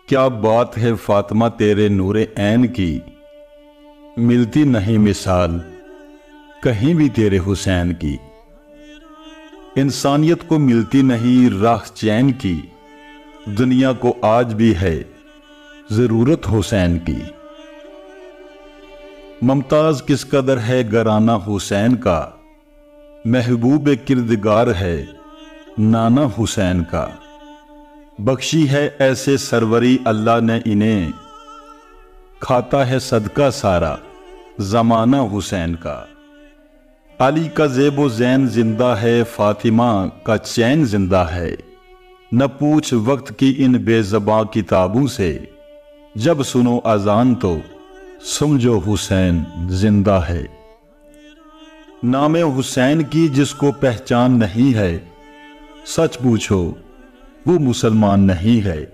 کیا بات ہے فاطمہ تیرے نور عین کی، ملتی نہیں مثال کہیں بھی تیرے حسین کی۔ انسانیت کو ملتی نہیں راہ چین کی، دنیا کو آج بھی ہے ضرورت حسین کی۔ ممتاز کس قدر ہے گھرانہ حسین کا، محبوب کردگار ہے نانا حسین کا۔ بخشی ہے ایسے سروری اللہ نے انہیں، کھاتا ہے صدقہ سارا زمانہ حسین کا۔ علی کا زیب و زین زندہ ہے، فاطمہ کا چین زندہ ہے۔ نہ پوچھ وقت کی ان بے زباں کتابوں سے، جب سنو اذان تو سمجھو حسین زندہ ہے۔ نام حسین کی جس کو پہچان نہیں ہے، سچ پوچھو وہ مسلمان نہیں ہے۔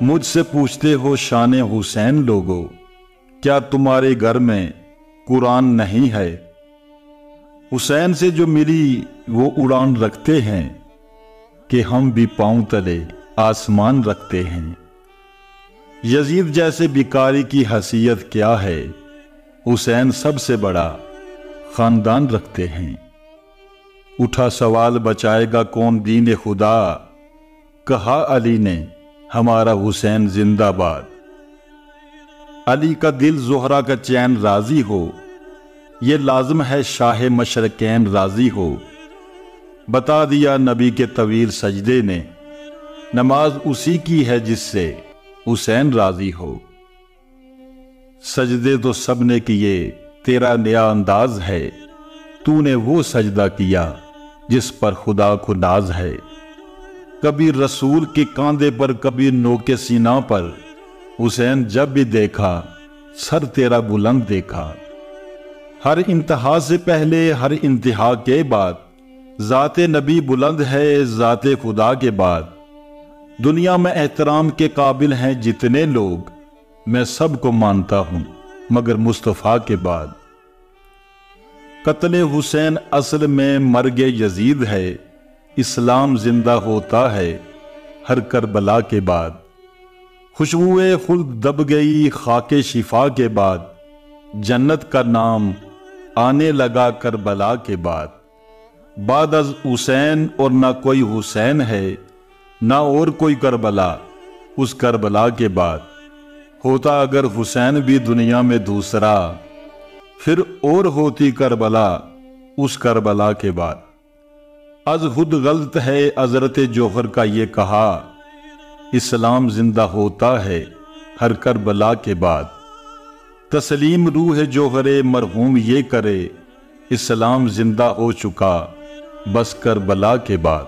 مجھ سے پوچھتے ہو شان حسین لوگو، کیا تمہارے گھر میں قرآن نہیں ہے؟ حسین سے جو ملی وہ اڑان رکھتے ہیں، کہ ہم بھی پاؤں تلے آسمان رکھتے ہیں۔ یزید جیسے بیکاری کی حیثیت کیا ہے، حسین سب سے بڑا خاندان رکھتے ہیں۔ اٹھا سوال بچائے گا کون دین خدا، کہا علی نے ہمارا حسین زندہ باد۔ علی کا دل زہرا کا چین راضی ہو، یہ لازم ہے شاہ مشرقین راضی ہو۔ بتا دیا نبی کے طویل سجدے نے، نماز اسی کی ہے جس سے حسین راضی ہو۔ سجدے تو سب نے کیے تیرا نیا انداز ہے، تو نے وہ سجدہ کیا جس پر خدا کو ناز ہے۔ کبھی رسول کے کاندھے پر کبھی نوکے سینہ پر، حسین جب بھی دیکھا سر تیرا بلند دیکھا۔ ہر انتہا سے پہلے ہر انتہا کے بعد، ذات نبی بلند ہے ذات خدا کے بعد۔ دنیا میں احترام کے قابل ہیں جتنے لوگ، میں سب کو مانتا ہوں مگر مصطفیٰ کے بعد۔ قتل حسین اصل میں مرگ یزید ہے، اسلام زندہ ہوتا ہے ہر کربلا کے بعد۔ خوشبوئے خلد دب گئی خاک شفا کے بعد، جنت کا نام آنے لگا کربلا کے بعد۔ بعد از حسین اور نہ کوئی حسین ہے، نہ اور کوئی کربلا اس کربلا کے بعد۔ ہوتا اگر حسین بھی دنیا میں دوسرا، پھر اور ہوتی کربلا اس کربلا کے بعد۔ از خود غلط ہے حضرت جوہر کا یہ کہا، اسلام زندہ ہوتا ہے ہر کربلا کے بعد۔ تسلیم روح جوہر مرحوم یہ کرے، اسلام زندہ ہو چکا بس کربلا کے بعد۔